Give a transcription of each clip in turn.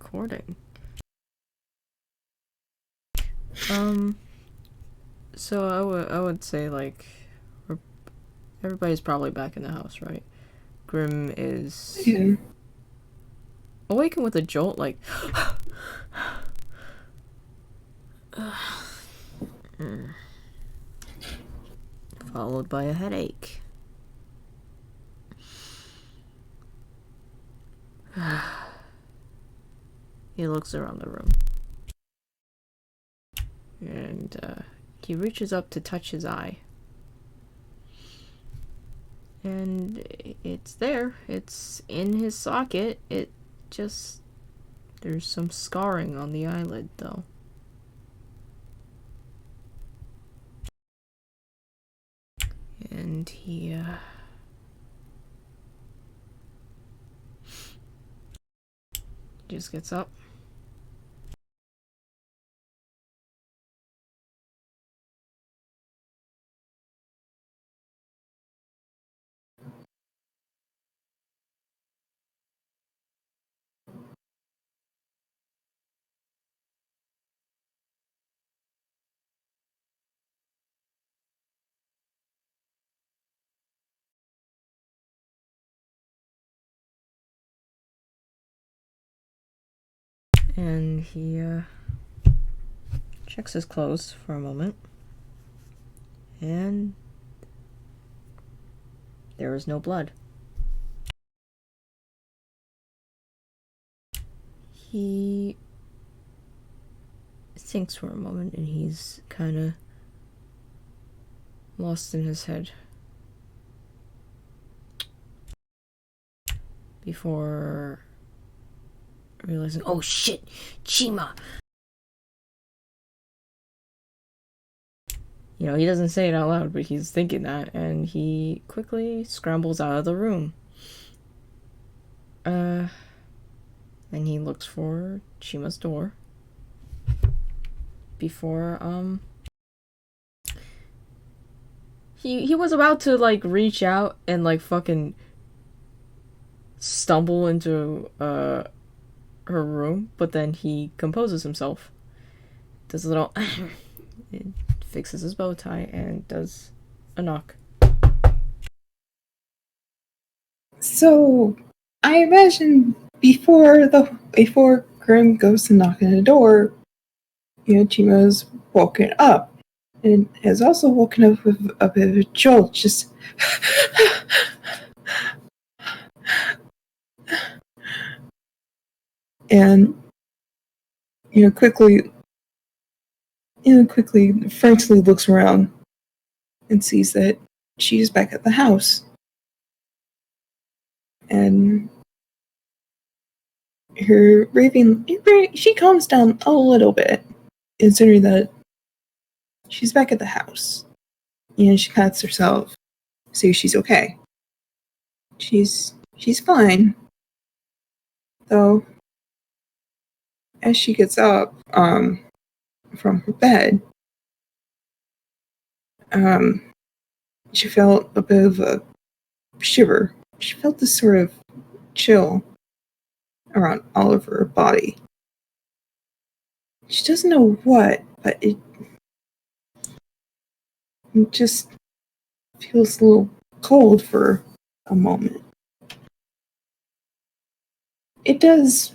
recording. So I would say, like, everybody's probably back in the house, right? Grim is awakened with a jolt, like, followed by a headache. He looks around the room. And he reaches up to touch his eye. And it's there. It's in his socket. There's some scarring on the eyelid, though. And he just gets up. And he checks his clothes for a moment. And there is no blood. He thinks for a moment, and he's kind of lost in his head. Before realizing, oh shit, Chima! You know, he doesn't say it out loud, but he's thinking that, and he quickly scrambles out of the room. And he looks for Chima's door. Before, he was about to, like, reach out and, like, fucking stumble into, her room, but then he composes himself. Does a little fixes his bow tie and does a knock. So, I imagine before Grim goes to knock on the door, Chima's woken up and has also woken up with a bit of a jolt, just and quickly frantically looks around and sees that she's back at the house. And her raving, she calms down a little bit, considering that she's back at the house. She pats herself, says she's okay. She's fine. Though, as she gets up from her bed, she felt a bit of a shiver. She felt this sort of chill around all of her body. She doesn't know what, but it just feels a little cold for a moment. It does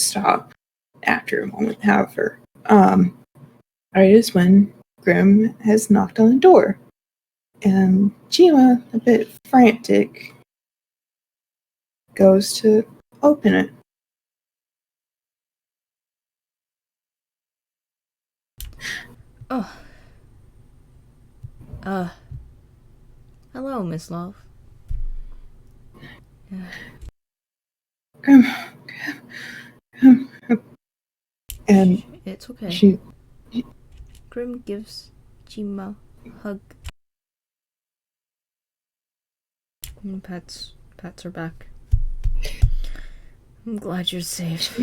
stop after a moment, however. Right is when Grim has knocked on the door. And Chima, a bit frantic, goes to open it. Oh. Hello, Miss Love. Grim. And it's okay. She Grim gives Chima a hug and pats her back. I'm glad you're safe.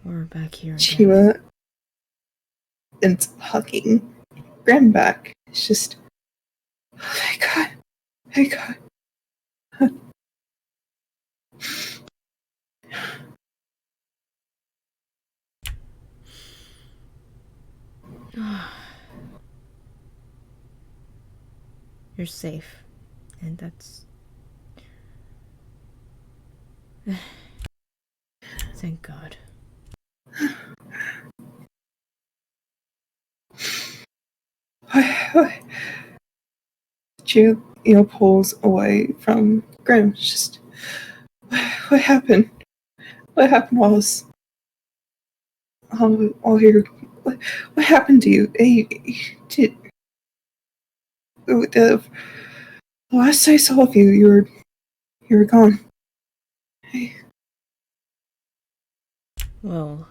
We're back here again. Chima ends up hugging Grim back. It's just, oh my god. You're safe. And that's... Thank God. She, pulls away from Grim. Just, what happened? What happened, Wallace? All here. What happened to you? Hey, did the last I saw of you, you were gone. Hey. Well,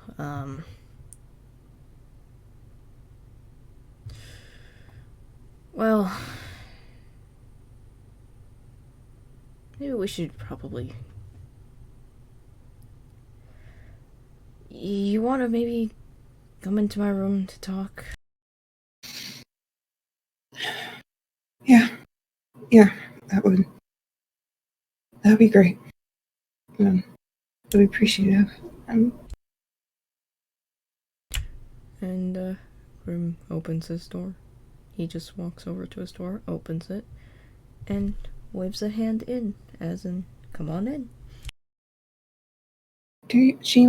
Well, maybe we should probably... You want to maybe come into my room to talk? Yeah, that'd be great. I'd be appreciative. And, Grim opens his door. He just walks over to his door, opens it, and waves a hand in, as in, come on in. She,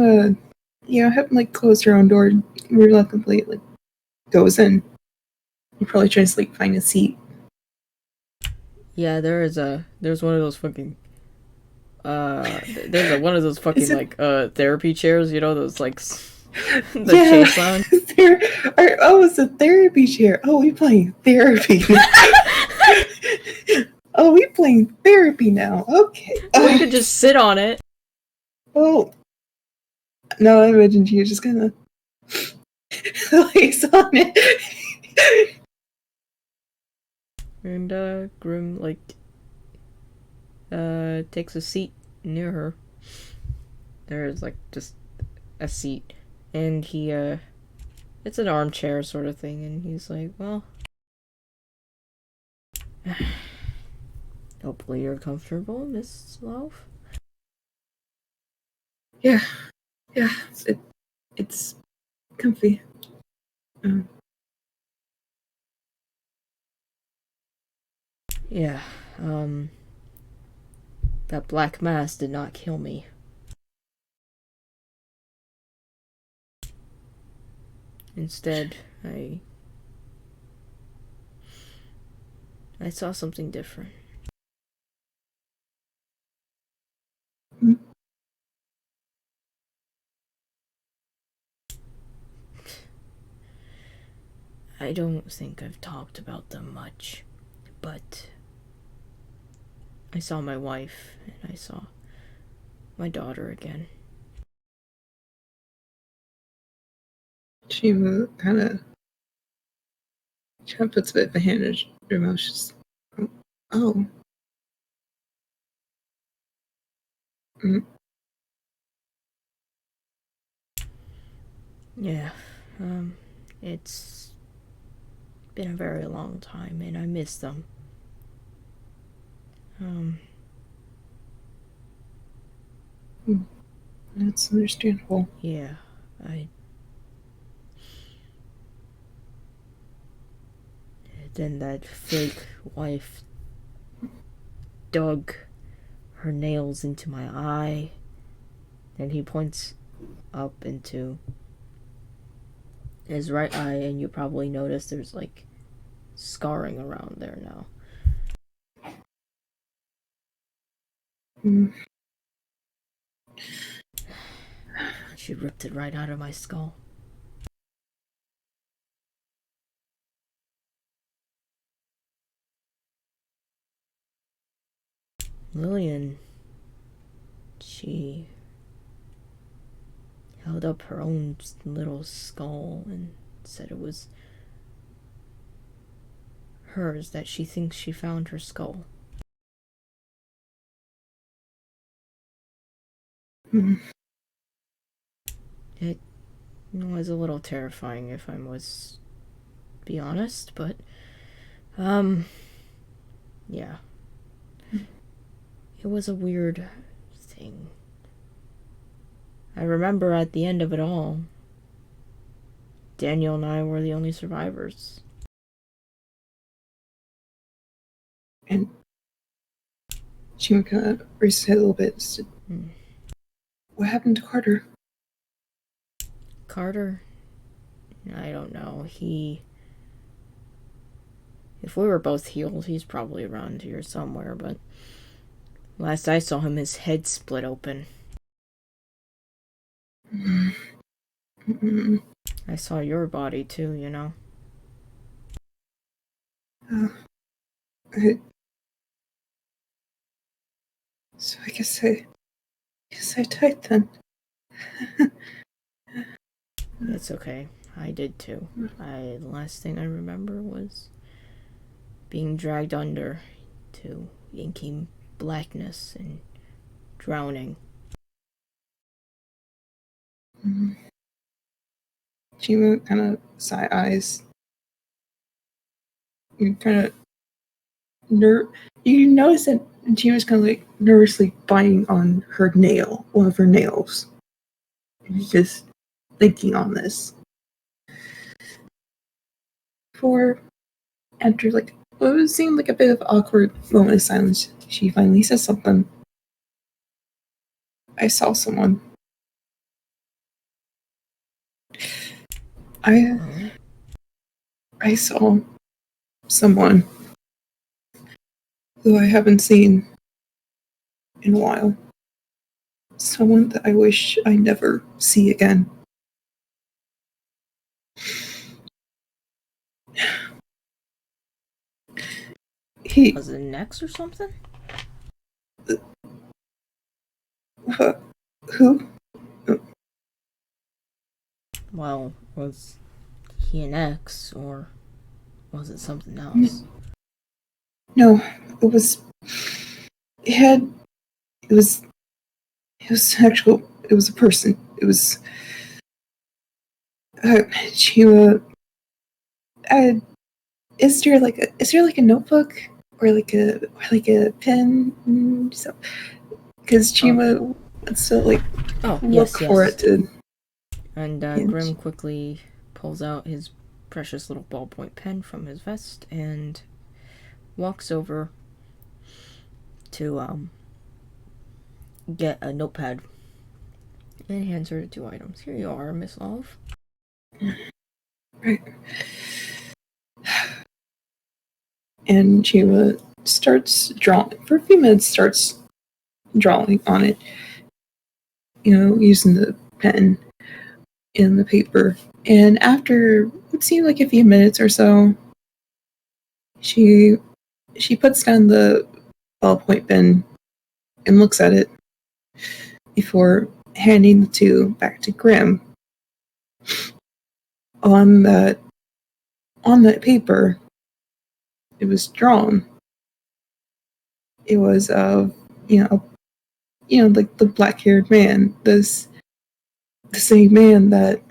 closed her own door reluctantly, goes in. You probably tries to, find a seat. Yeah, there's one of those fucking, there's one of those fucking, therapy chairs, those, the chase lounge. It's a therapy chair. Oh, we playing therapy. Oh, we playing therapy now. Okay. Or you could just sit on it. Oh. No, I imagined you just gonna lace on it. And, Grim, takes a seat near her. There's, just a seat. And he, it's an armchair sort of thing, and he's like, well... Hopefully you're comfortable, Miss Love. Yeah, it's comfy. Yeah, that black mass did not kill me. Instead, I saw something different. I don't think I've talked about them much, but I saw my wife and I saw my daughter again. She kind of puts a bit of a hand in her mouth. She's, oh. Mm. Yeah, it's been a very long time and I miss them. That's understandable. Yeah, Then that fake wife dug her nails into my eye. Then he points up into his right eye, and you probably notice there's scarring around there now. She ripped it right out of my skull. Lillian, she held up her own little skull and said it was hers, that she thinks she found her skull. It was a little terrifying, if I was be honest, but yeah, it was a weird thing. I remember at the end of it all, Daniel and I were the only survivors. And she kind of raised her head a little bit and said, what happened to Carter? Carter? I don't know. If we were both healed, he's probably around here somewhere, but last I saw him, his head split open. I saw your body too, you know. So I guess I died then. It's okay. I did too. The last thing I remember was being dragged under to inky blackness and drowning. Chima kind of side eyes. You kind of you notice that Chima's kind of like nervously biting on her nail, one of her nails. And she's just thinking on this. For after like what seemed like a bit of awkward moment of silence, she finally says something. I saw someone. I saw someone who I haven't seen in a while. Someone that I wish I never see again. Was it Nex or something? Who? Well, was he an ex, or was it something else? No, it was a person. It was Chima. Is there like a notebook or like a pen? Because Chima wants to like look for it to. And Grim quickly pulls out his precious little ballpoint pen from his vest and walks over to get a notepad and hands her the 2 items. Here you are, Miss Love. Right. And Chima starts drawing for a few minutes. Starts drawing on it. Using the pen in the paper. And after what seemed like a few minutes or so, she puts down the ballpoint pen and looks at it before handing the 2 back to Grim. On that paper, it was drawn. It was of like the black-haired man, the same man that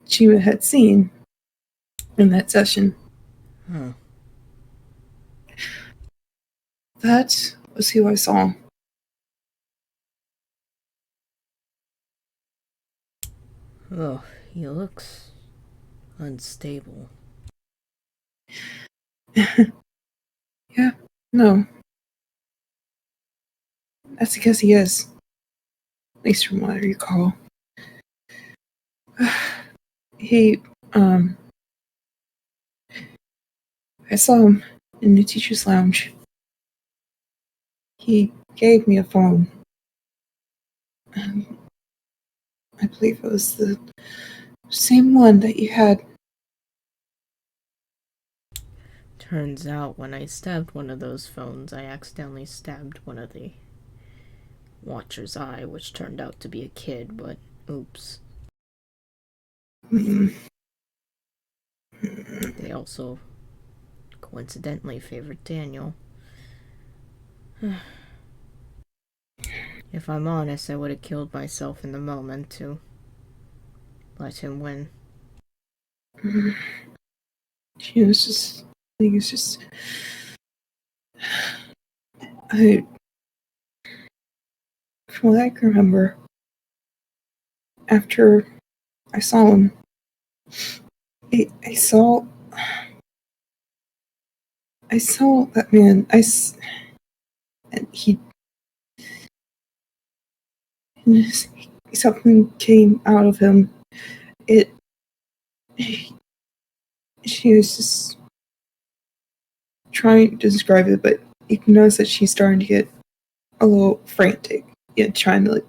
Chima had seen in that session. That was who I saw. Oh, he looks unstable. Yeah, no. That's because he is. At least from what I recall. He, I saw him in the teacher's lounge. He gave me a phone. I believe it was the same one that you had. Turns out when I stabbed one of those phones, I accidentally stabbed one of the Watcher's eye, which turned out to be a kid, but oops. They also coincidentally favored Daniel. If I'm honest, I would have killed myself in the moment to let him win. She was just, I think it's just, from what I can remember, after I saw him, I saw I saw that man. And something came out of him. It, she was just trying to describe it, but you can notice that she's starting to get a little frantic. Yeah, trying to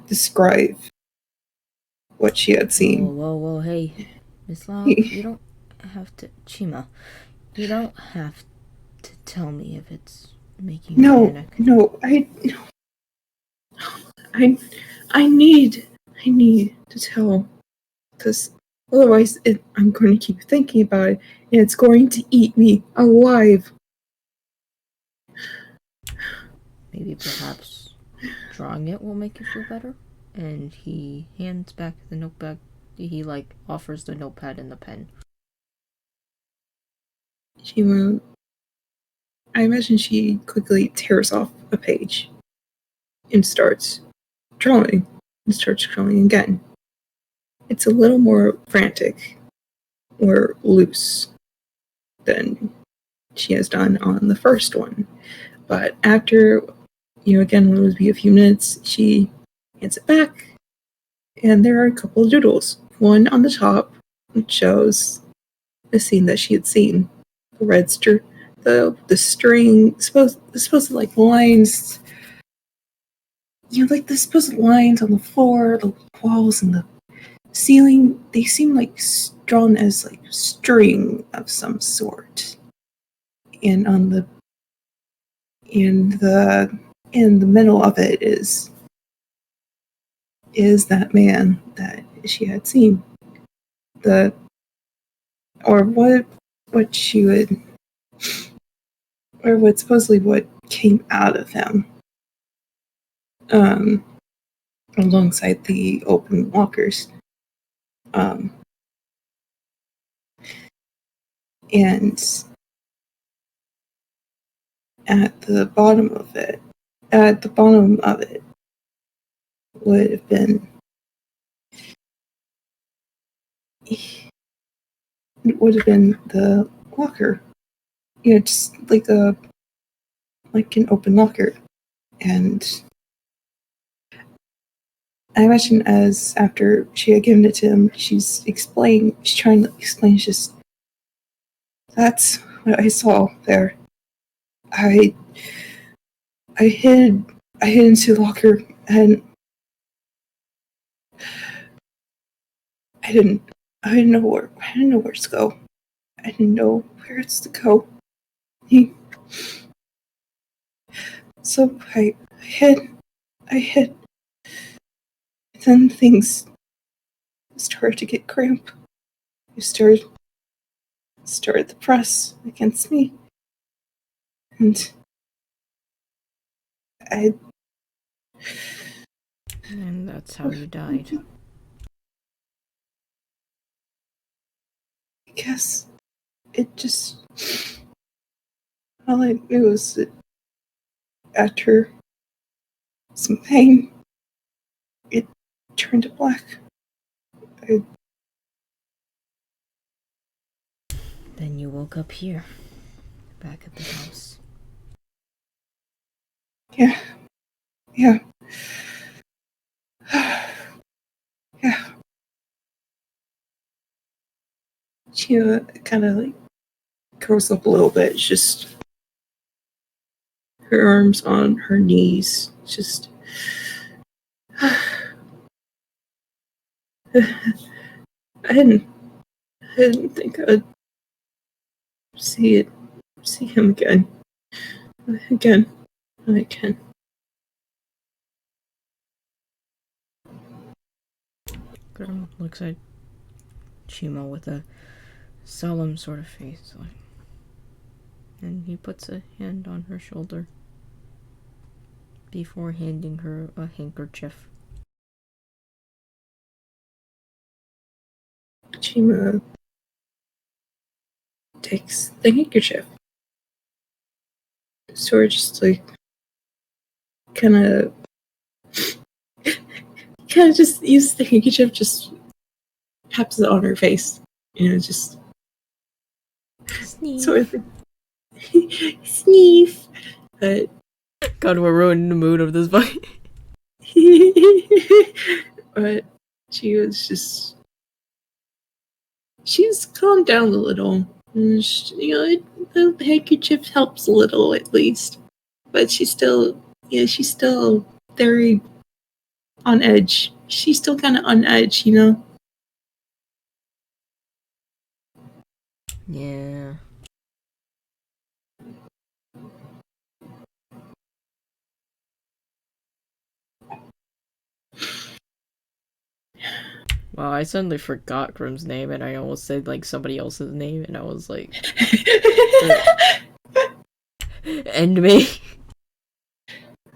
describe what she had seen. Whoa, hey, Miss Love, you don't have to, Chima, you don't have to tell me if it's making you panic. No, I need to tell, because otherwise I'm going to keep thinking about it, and it's going to eat me alive. Maybe perhaps drawing it will make you feel better? And he hands back the notepad. He, offers the notepad and the pen. She won't. I imagine she quickly tears off a page and starts drawing again. It's a little more frantic or loose than she has done on the first one. But after, again, it would be a few minutes, she hands it back, and there are a couple of doodles. One on the top, which shows the scene that she had seen. The red the string, supposed lines, the supposed lines on the floor, the walls, and the ceiling, they seem drawn as string of some sort. And in the middle of it is that man that she had seen. What she would, or what supposedly what came out of him, alongside the open lockers. And at the bottom of it would have been the locker. Just like an open locker. And I imagine as after she had given it to him, she's trying to explain, just, that's what I saw there. I hid into the locker, and I didn't know where to go. I didn't know where it's to go. So I hid. Then things started to get cramp. You started the press against me, and And that's how you died. I guess it just, all I knew was that after some pain, it turned to black. Then you woke up here, back at the house. Yeah. Yeah. She kind of curls up a little bit, just her arms on her knees, just. I didn't think I'd see him again. Again. Grim looks at Chima with a solemn sort of face, and he puts a hand on her shoulder before handing her a handkerchief. Chima takes the handkerchief. Sort of just kind of just uses the handkerchief, just taps it on her face. Just sort of sneeze. But God, we're ruining the mood of this fight. but she's calmed down a little. And the handkerchief helps a little at least. But she's still very on edge. She's still kind of on edge, Yeah. Wow, I suddenly forgot Grimm's name and I almost said like somebody else's name and I was like end me.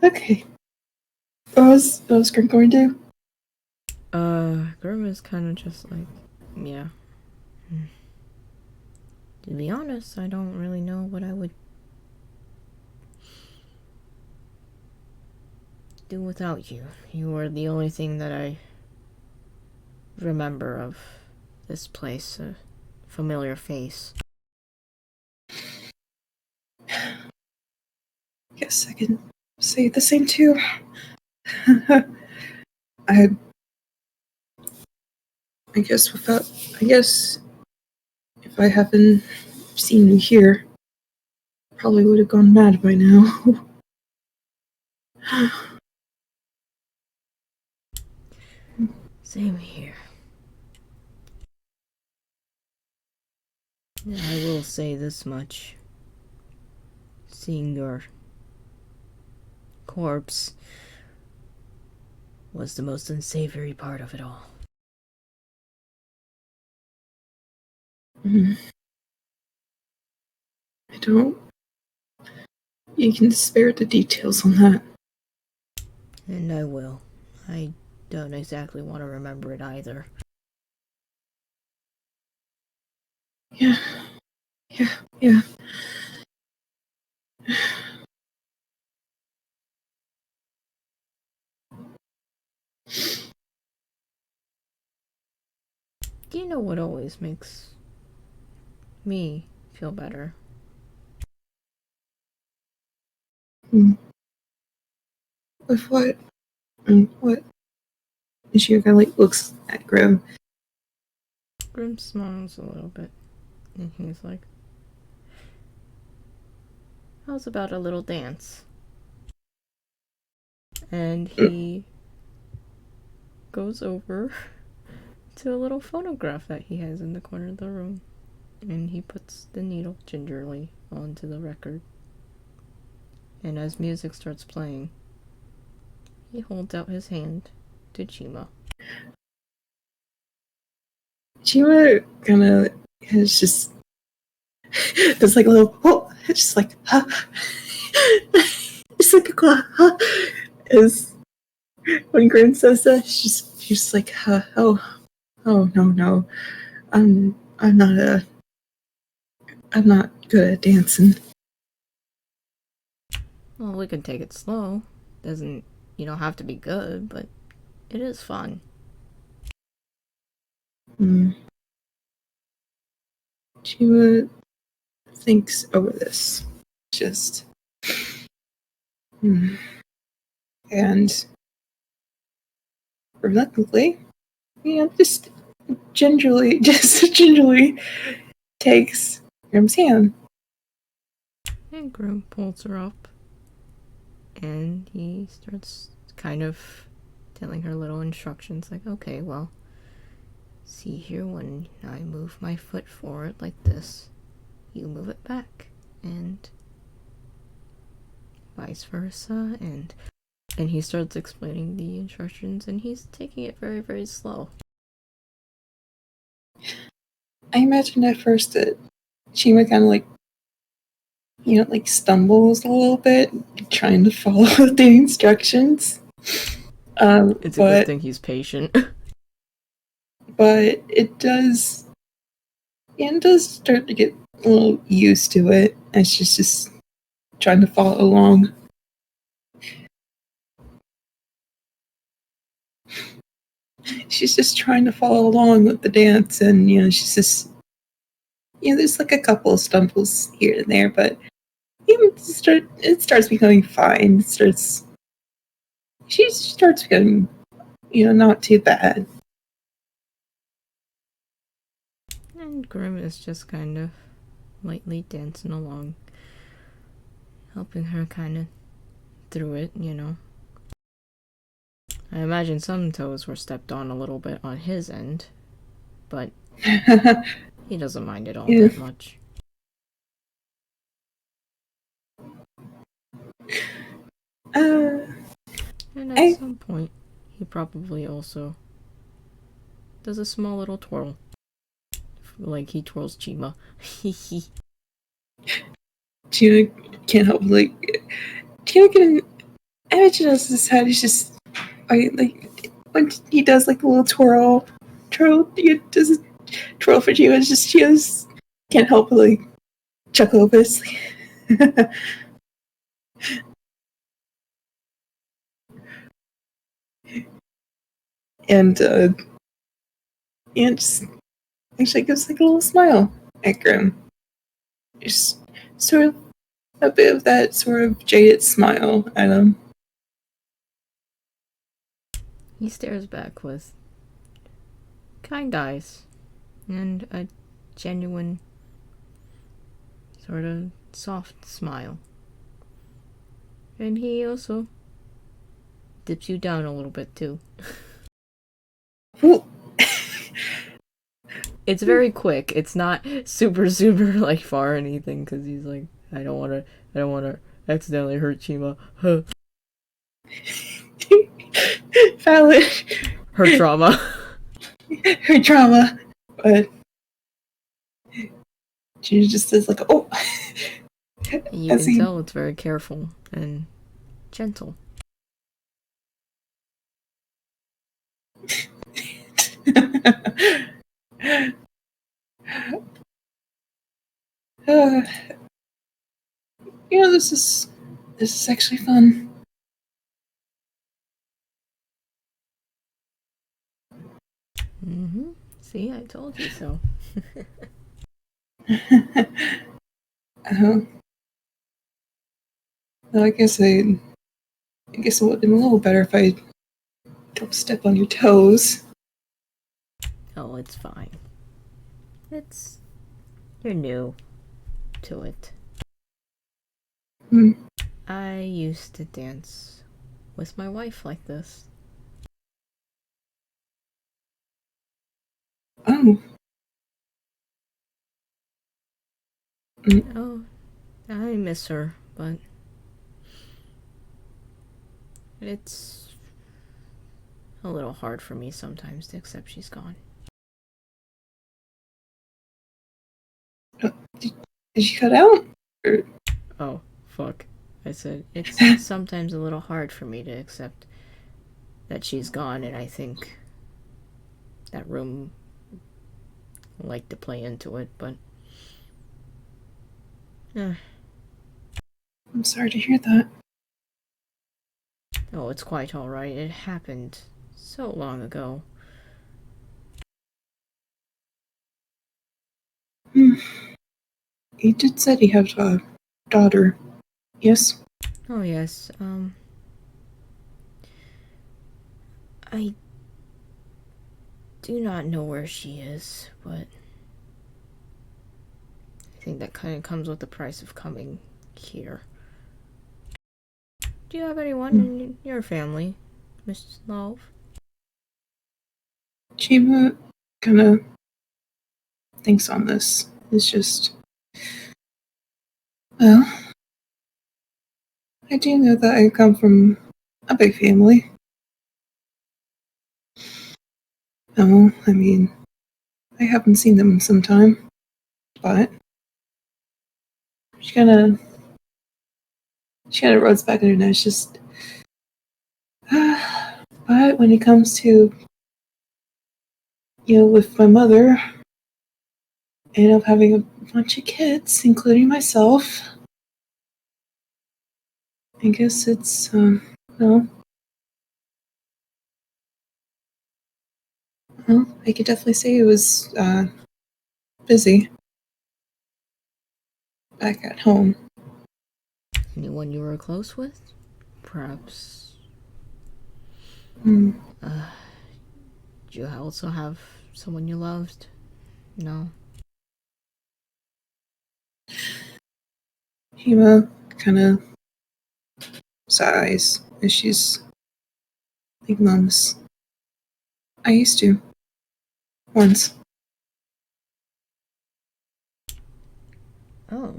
Okay. What was Grim going to do? Grimm is kind of just like, yeah. To be honest, I don't really know what I would do without you. You are the only thing that I remember of this place, a familiar face. Guess I can say the same too. I guess if I haven't seen you here, probably would have gone mad by now. Same here. I will say this much. Seeing your corpse was the most unsavory part of it all. I don't. You can spare the details on that. And I will. I don't exactly want to remember it either. Yeah. Do you know what always makes me feel better? With what? What? And she kind of like looks at Grim. Grim smiles a little bit, and he's like, how's about a little dance? And he goes over to a little phonograph that he has in the corner of the room, and he puts the needle gingerly onto the record. And as music starts playing, he holds out his hand to Chima. Chima kind of is just. There's like a little. Oh, it's just like. Huh. It's like a. Huh. Is when Grim says that, she's just like, oh, no. I'm not good at dancing. Well, we can take it slow. Doesn't, have to be good, but it is fun. Chima thinks over this. Just. And reluctantly, just gingerly takes Grim's hand. And Grim pulls her up, and he starts kind of telling her little instructions, like, okay, well, see here, when I move my foot forward like this, you move it back, and vice versa, and he starts explaining the instructions, and he's taking it very, very slow. I imagined at first that Chima kind of like stumbles a little bit trying to follow the instructions. It's a good thing he's patient. But it does start to get a little used to it, and she's just trying to follow along. She's just trying to follow along with the dance, and she's just there's like a couple of stumbles here and there, but it starts becoming fine. She starts becoming, not too bad. And Grim is just kind of lightly dancing along, helping her kind of through it, I imagine some toes were stepped on a little bit on his end, but he doesn't mind it all that much. And at some point, he probably also does a small little twirl. Like he twirls Chima. Chima can't help Chima can. I imagine as his head is just when he does like the little twirl, he does a twirl for Chima. It's just Chima can't help but chuckle a bit. and just actually gives like a little smile at Grim. Just sort of a bit of that sort of jaded smile at him. He stares back with kind eyes and a genuine sort of soft smile. And he also dips you down a little bit too. It's very quick. It's not super far or anything because he's like, I don't want to accidentally hurt Chima. Valid. Her trauma. Her trauma. But she just says oh. You can tell it's very careful and gentle. This is actually fun. See, I told you so. Well, I guess it would have been a little better if I don't step on your toes. Oh, it's fine. You're new to it. I used to dance with my wife like this. Oh. Oh, I miss her, but it's a little hard for me sometimes to accept she's gone. Did she cut out? Or... Oh, fuck. I said, it's sometimes a little hard for me to accept that she's gone, and I think that room like to play into it, but I'm sorry to hear that. Oh, it's quite alright. It happened so long ago. He did said he had a daughter. Yes? Oh, yes. I do not know where she is, but I think that kind of comes with the price of coming here. Do you have anyone in your family, Miss Love? Chima kind of thinks on this. It's just... Well, I do know that I come from a big family. Oh, I mean, I haven't seen them in some time, but she kind of rubs back on her nose, just... But when it comes to, with my mother, and of having a bunch of kids, including myself, I guess it's, well, I could definitely say it was, busy. back at home. Anyone you were close with? Perhaps. Hmm. Did you also have someone you loved? No. Hema kind of sighs as she's thinking on this. I used to. Once. Oh.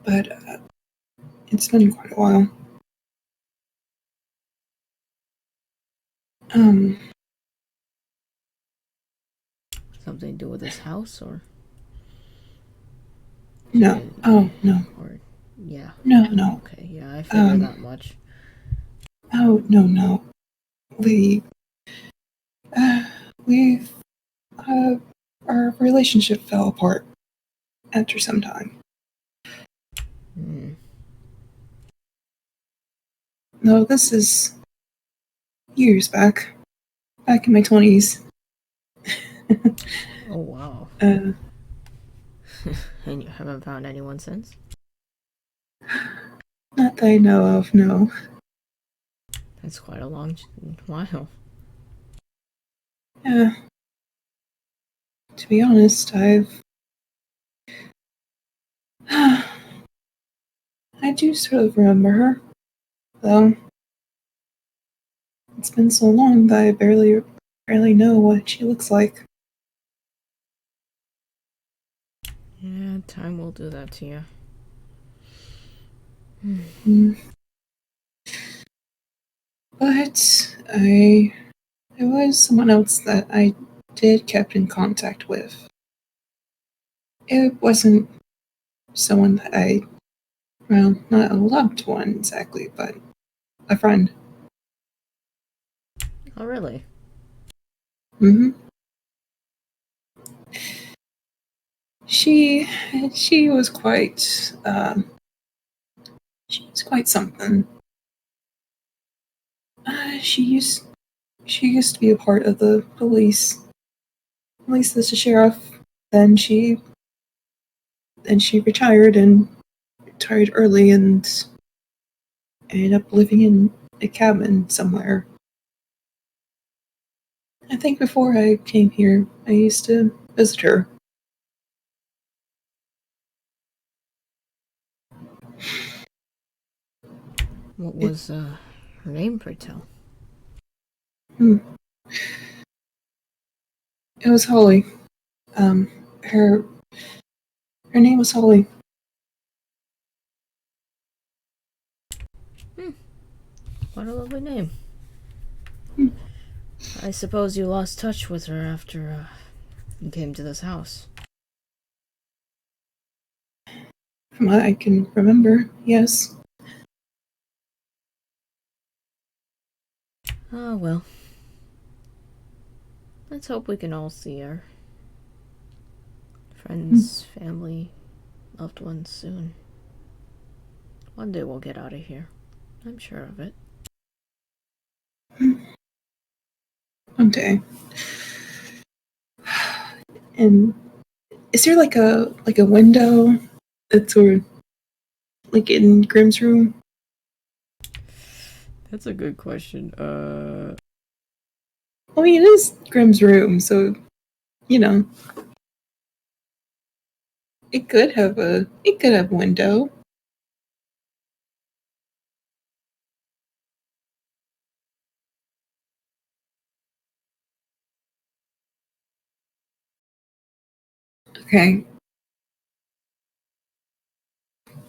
But it's been quite a while. Um, Something to do with this house, or? no. Oh, no. Or, yeah. No. Okay, yeah, I figured that much. Oh, no. We, we've, our relationship fell apart after some time. No, this is years back in my 20s. Oh, wow. And you haven't found anyone since? not that I know of, no. That's quite a long while. Yeah. To be honest, I do sort of remember her, though. It's been so long that I barely know what she looks like. Yeah, time will do that to you. But there was someone else that I did kept in contact with. It wasn't someone that well, not a loved one exactly, but a friend. Oh, really? Mm-hmm. She was quite she was quite something. She used to be a part of the police, at least as a sheriff. Then she retired early and ended up living in a cabin somewhere. I think before I came here, I used to visit her. What was her name, pray tell? Hmm. It was Holly. Her name was Holly. What a lovely name. Hmm. I suppose you lost touch with her after you came to this house. From what I can remember, yes. Ah, well. Let's hope we can all see our friends, family, loved ones soon. One day we'll get out of here. I'm sure of it. One day. And is there like a window that's sort of like in Grimm's room? That's a good question. I mean, it is Grimm's room, so you know, it could have a window. Okay.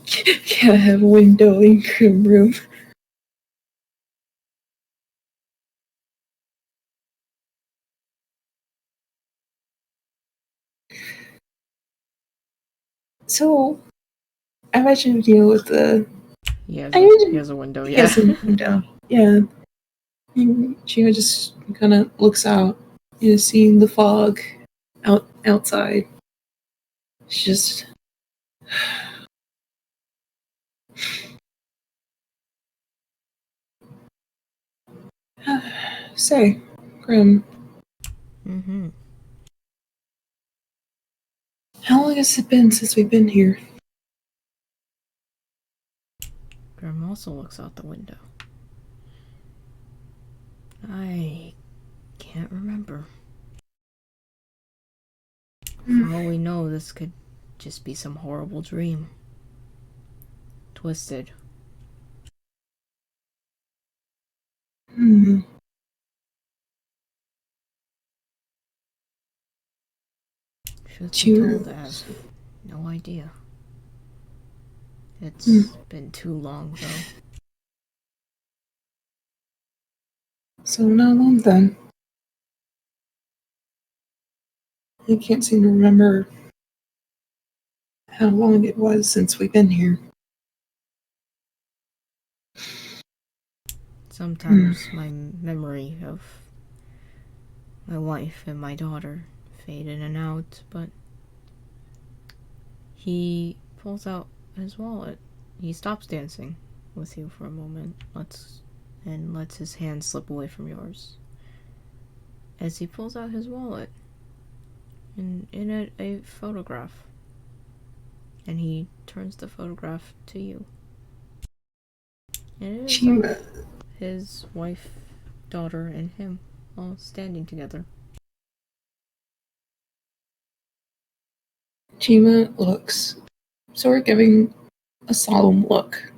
Can't have a window in Grimm room. So I imagine you with the. he He has a window, he yeah. has a window. Yeah. And she just kind of looks out, seeing the fog outside. It's just. Say, Grim, Mm-hmm. How long has it been since we've been here? Grim also looks out the window. I can't remember. For all we know, this could just be some horrible dream. Twisted. Hmm. Truth be told, I have no idea. It's been too long, though. So not long then. I can't seem to remember how long it was since we've been here. Sometimes my memory of my wife and my daughter fade in and out, but he pulls out his wallet. He stops dancing with you for a moment, lets his hand slip away from yours. As he pulls out his wallet, and in it a photograph. And he turns the photograph to you. And it is of his wife, daughter, and him all standing together. Chima looks sort of giving a solemn look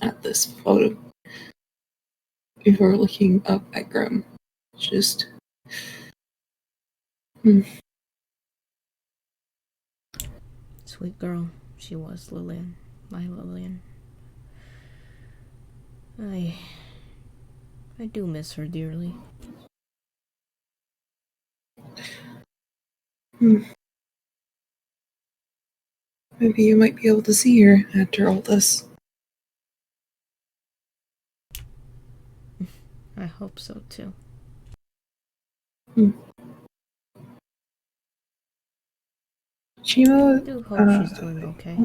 at this photo before looking up at Grim. Just Sweet girl, she was, Lillian. My Lillian. I do miss her dearly. Maybe you might be able to see her after all this. I hope so, too. Chima, I do hope she's doing okay.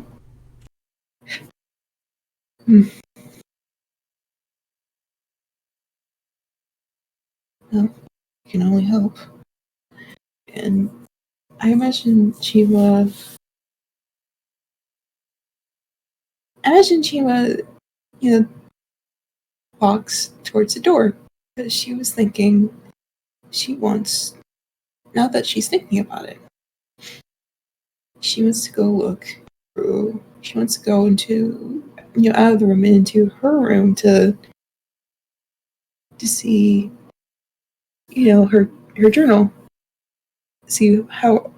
Well, you can only hope. And I imagine Chima, walks towards the door because she was thinking she wants, now that she's thinking about it, she wants to go look through, she wants to go into, out of the room and into her room to see, her journal, see how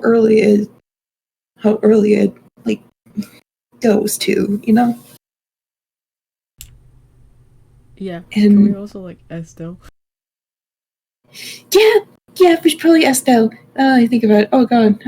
early it like goes to, Yeah, and can we also, Estelle? Yeah, we should probably Estelle. I think about it. Oh god,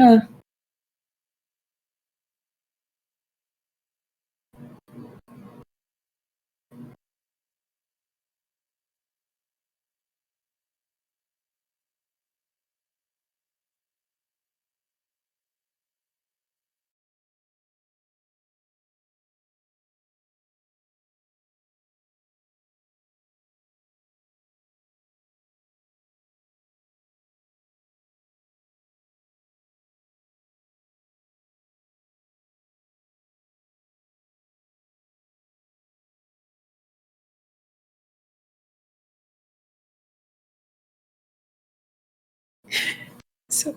So,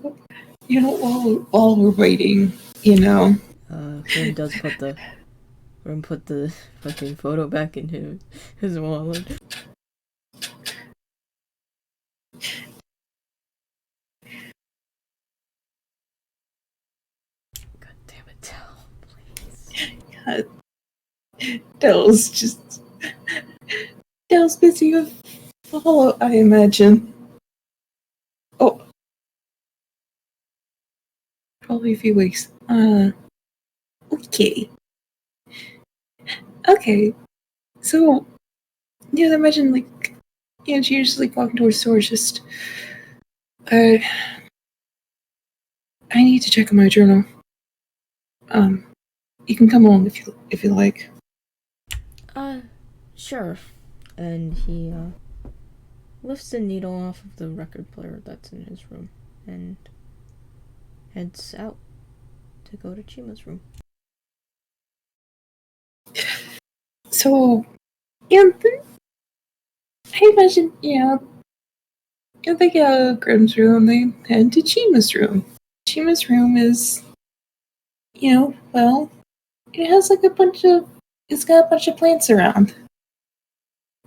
while we're waiting, Grim does put the fucking photo back in his wallet. God damn it, Tell, please. Dell's busy with follow, I imagine. Oh, probably a few weeks. Okay. Okay. So, I imagine, she just, walking towards the store, just, I need to check on my journal. You can come along if you like. Sure. And he, lifts the needle off of the record player that's in his room and heads out to go to Chima's room. So, yeah, I imagine, they get out of Grimm's room, they head to Chima's room. Chima's room is, well, it has like it's got a bunch of plants around.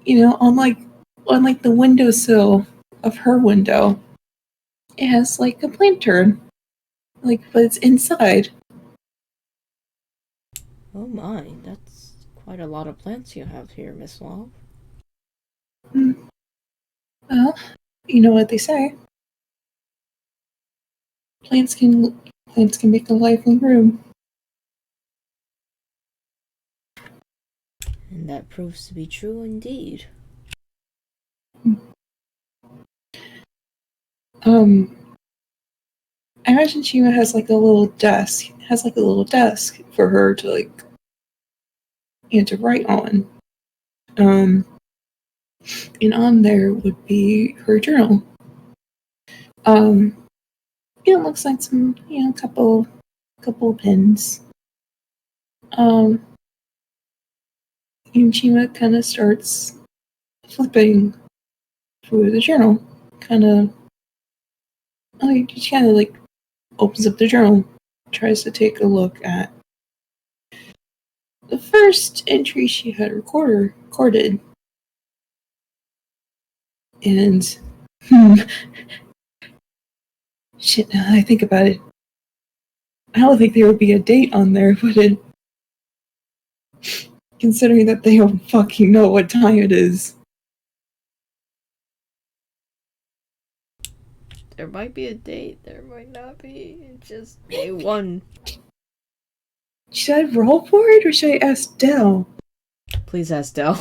On the windowsill of her window, it has like a planter, but it's inside. Oh my, that's quite a lot of plants you have here, Miss Love. Well, you know what they say. Plants can make a lively room. And that proves to be true indeed. I imagine Chima has like a little desk. Has like a little desk for her to to write on. And on there would be her journal. It looks like some, couple of pens. And Chima kind of starts flipping through the journal. She kind of opens up the journal, tries to take a look at the first entry she had recorded. And shit, now that I think about it, I don't think there would be a date on there, would it? Considering that they don't fucking know what time it is. There might be a date, there might not be. It's just day one. Should I roll for it or should I ask Dell? Please ask Dell.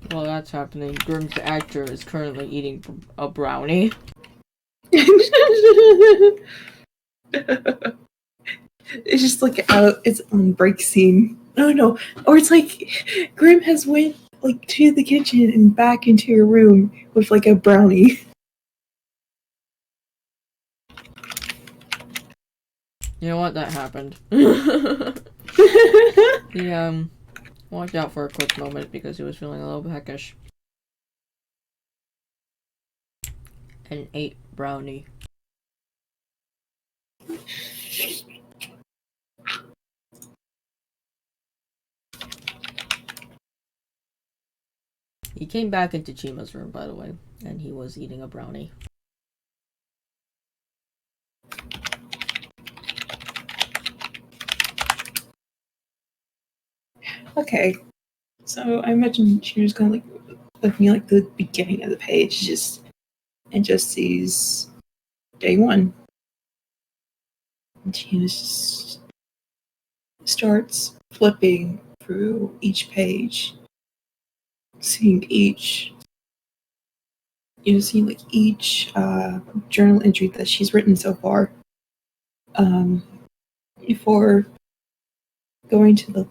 While that's happening, Grimm's actor is currently eating a brownie. It's just it's on break scene. No. Or it's like Grimm has went to the kitchen and back into her room with a brownie. You know what? That happened. He walked out for a quick moment because he was feeling a little peckish. And ate brownie. He came back into Chima's room, by the way, and he was eating a brownie. Okay, so I imagine she was kind of looking at the beginning of the page, just sees day one. And she just starts flipping through each page, seeing each journal entry that she's written so far. Before going to the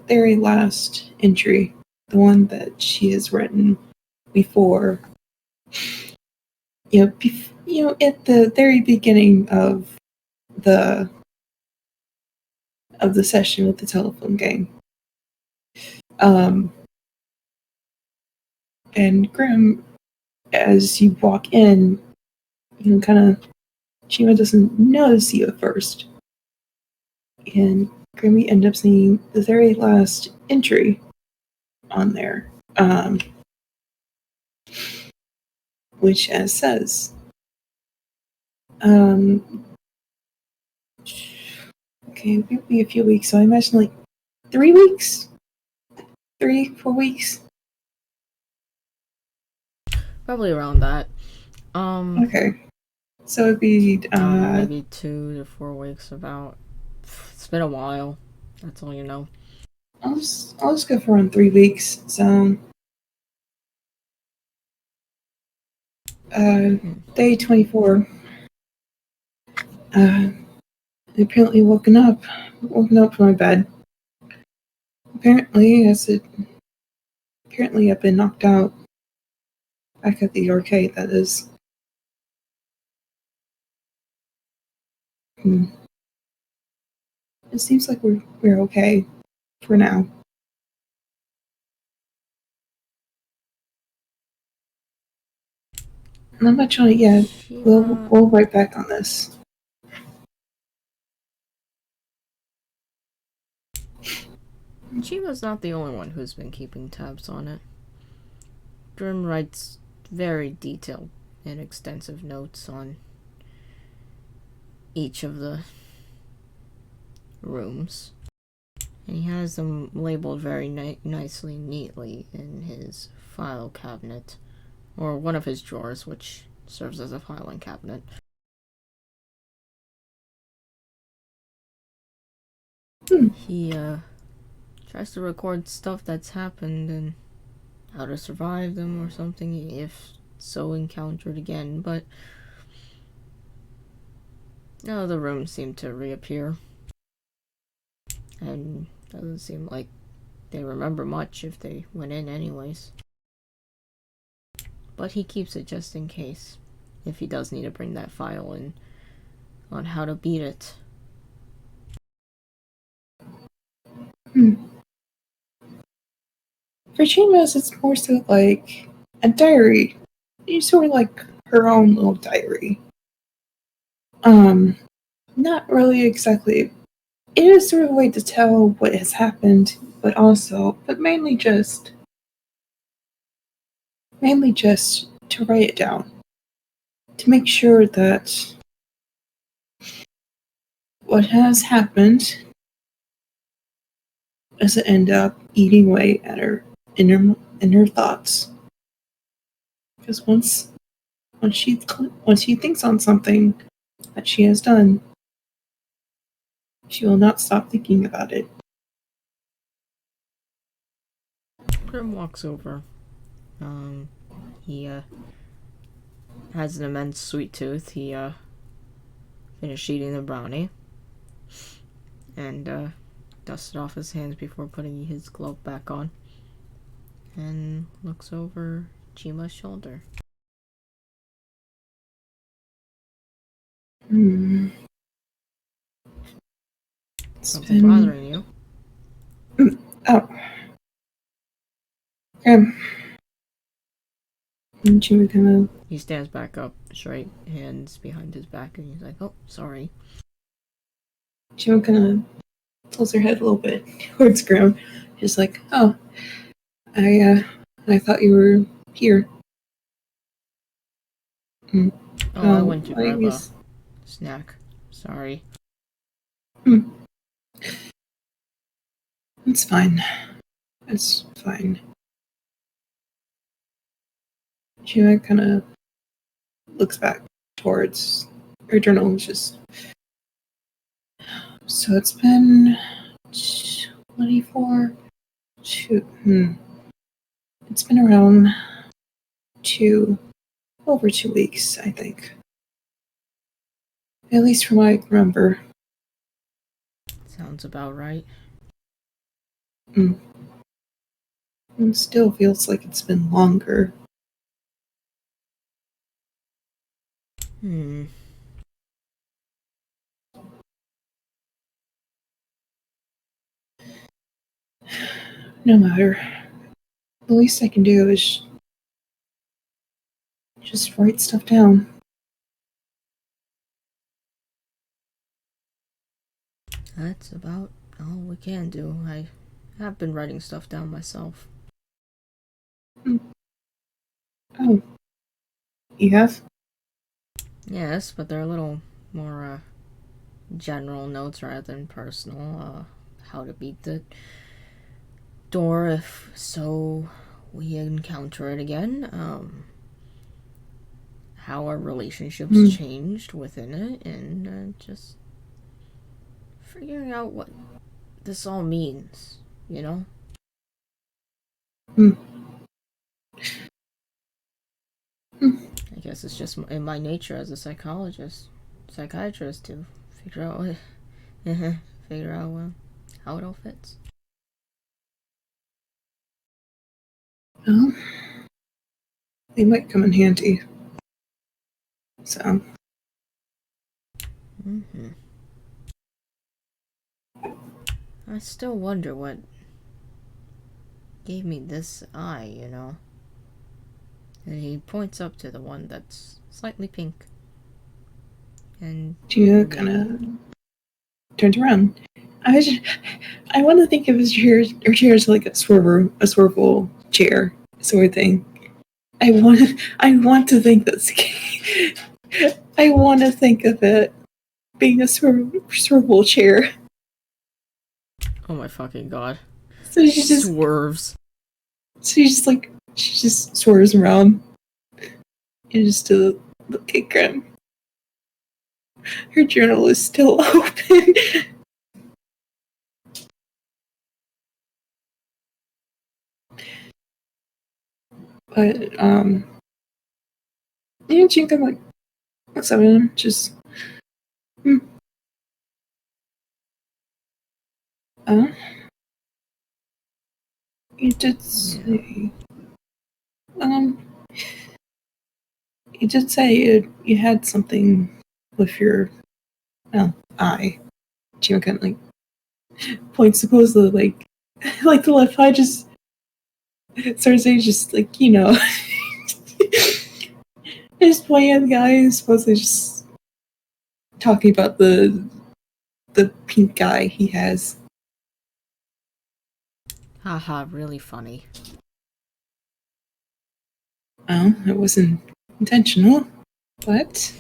very last entry, the one that she has written before, at the very beginning of the session with the telephone game. And Grimm, as you walk in, Chima doesn't notice you at first. And Grimmy ends up seeing the very last entry on there, which says, okay, it'll be a few weeks, so I imagine 3 weeks? 3-4 weeks? Probably around that. Okay. So it'd be, maybe 2 to 4 weeks about. It's been a while. That's all you know. I'll just go for around 3 weeks. So, day 24. Apparently woken up from my bed. Apparently I've been knocked out back at the arcade. That is. Hmm. It seems like we're okay for now. Not much on it yet. Shiva. We'll right back on this. Shiva's not the only one who's been keeping tabs on it. Grim writes very detailed and extensive notes on each of the rooms. And he has them labeled very nicely, neatly in his file cabinet, or one of his drawers, which serves as a filing cabinet. He tries to record stuff that's happened and how to survive them or something if so encountered again, but none of the rooms seem to reappear. And doesn't seem like they remember much if they went in anyways. But he keeps it just in case, if he does need to bring that file in on how to beat it. For Chima's, it's more so like a diary. It's sort of like her own little diary. Not really exactly. It is sort of a way to tell what has happened, but mainly just to write it down. To make sure that what has happened doesn't end up eating away at her in her thoughts. Because once she thinks on something that she has done, she will not stop thinking about it. Grim walks over. He has an immense sweet tooth. He finished eating the brownie and dusted off his hands before putting his glove back on, and looks over Chima's shoulder. Something bothering you? Oh. And Chima kind of. He stands back up, straight hands behind his back, and he's like, "Oh, sorry." Chima kind of tilts her head a little bit towards Grim. She's like, "Oh, I thought you were here." I went to grab a snack. Sorry. It's fine. It's fine. Chima kind of looks back towards her journal. So it's been 24. It's been around over 2 weeks, I think. At least from what I remember. Sounds about right. It still feels like it's been longer. No matter. The least I can do is just write stuff down. That's about all we can do. I have been writing stuff down myself. Oh. You have? Yes, but they're a little more general notes rather than personal. How to beat the door if so we encounter it again. How our relationships changed within it, and just figuring out what this all means, you know? Hmm. I guess it's just in my nature as a psychiatrist to figure out figure out how it all fits. Well, they might come in handy. So, I still wonder what gave me this eye, you know? And he points up to the one that's slightly pink. And Gina kind of turns around. I want to think of his chair, or chair as like a swivel chair sort of thing. I want to think that's. I want to think of it being a swivel chair. oh my fucking god. So she just swerves. she just swerves around and just to look at Grim. Her journal is still open. But yeah, she can like what's up, man? Just uh you did say um you did say you had something with your eye. She kind of like points supposedly like the left eye just starts saying just like, you know, just pointing at the guy who's supposedly just talking about the pink guy he has. Haha, really funny. Well, it wasn't intentional, but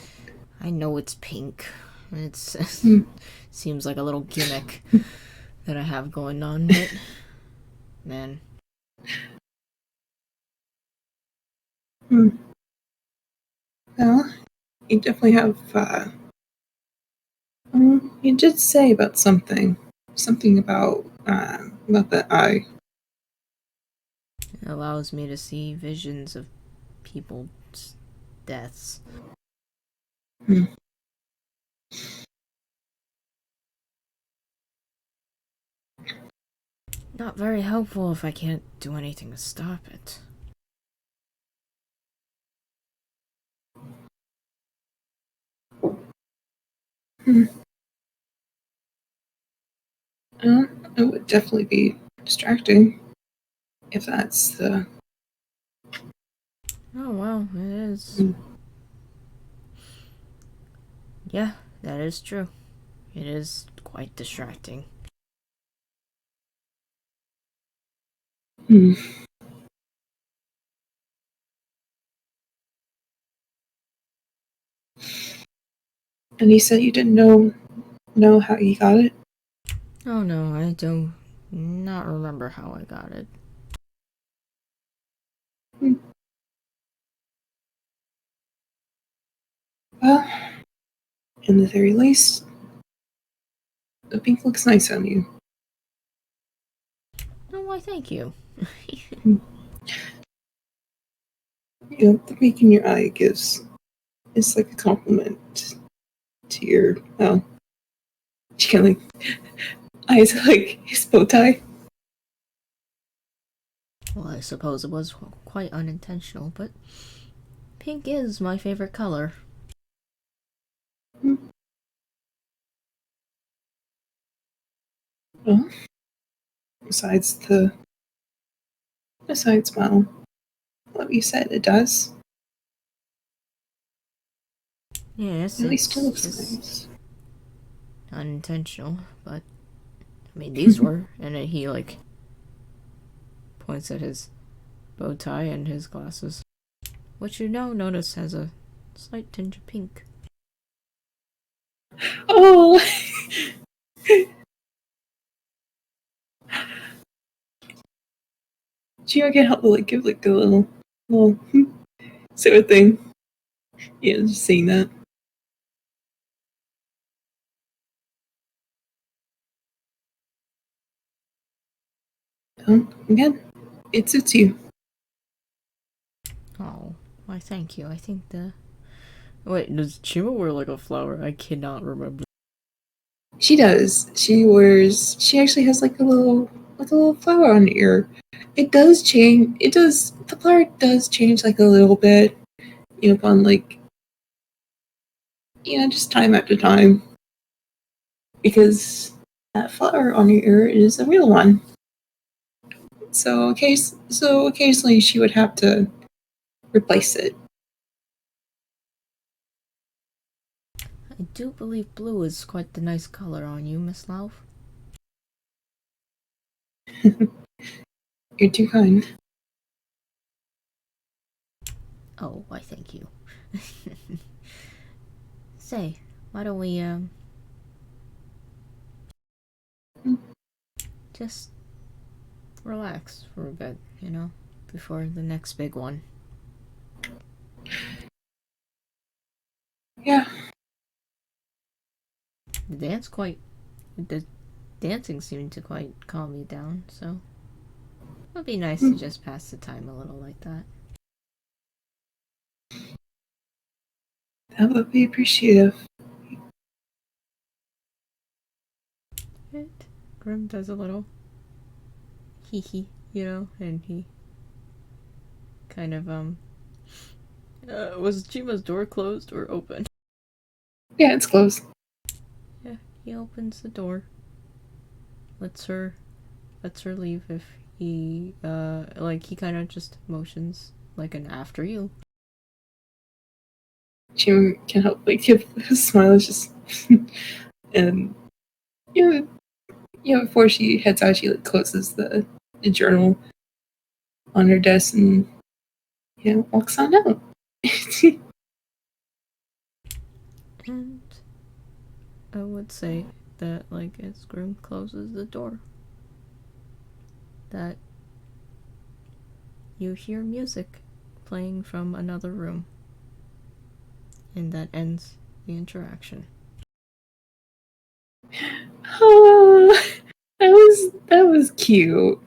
I know it's pink. It's seems like a little gimmick that I have going on, but man. Well, you definitely have you did say about something about that eye. It allows me to see visions of people's deaths. Not very helpful if I can't do anything to stop it. It would definitely be distracting if that's the. Oh well, it is. Yeah, that is true. It is quite distracting. Hmm. And you said you didn't know how you got it? Oh no, I do not remember how I got it. Well, in the very least, the pink looks nice on you. Oh, why thank you. You know, the pink in your eye gives it's like a compliment to your she kind of like eyes like his bow tie. Well, I suppose it was quite unintentional, but pink is my favorite color. Well, besides well, what you said it does. Yes, At least it it's looks just nice. unintentional, but I mean, these were. And then he, like, points at his bow tie and his glasses, which you now notice has a slight tinge of pink. Oh, Gio can't help but like give like a little sort of thing. Yeah, just seeing that. Again, it suits you. Oh, why thank you. I think the... Wait, does Chima wear like a flower? I cannot remember. She does. She actually has like a little flower on her ear. It does change. It does. The flower does change like a little bit, upon like, just time after time, because that flower on her ear is a real one. So occasionally she would have to replace it. I do believe blue is quite the nice color on you, Miss Lauf. You're too kind. Oh, why thank you. Say, why don't we, just relax for a bit, before the next big one. Yeah. The dancing seemed to quite calm you down, so it would be nice to just pass the time a little like that. That would be appreciative. Right? Grim does a little hee hee, and he kind of, was Chima's door closed or open? Yeah, it's close. Yeah, he opens the door, lets her leave if he, he kind of just motions like an after you. She can help like give a smile. It's just and before she heads out, she like closes the journal on her desk and walks on out. And I would say that, as Grim closes the door, that you hear music playing from another room. And that ends the interaction. Oh, that was cute.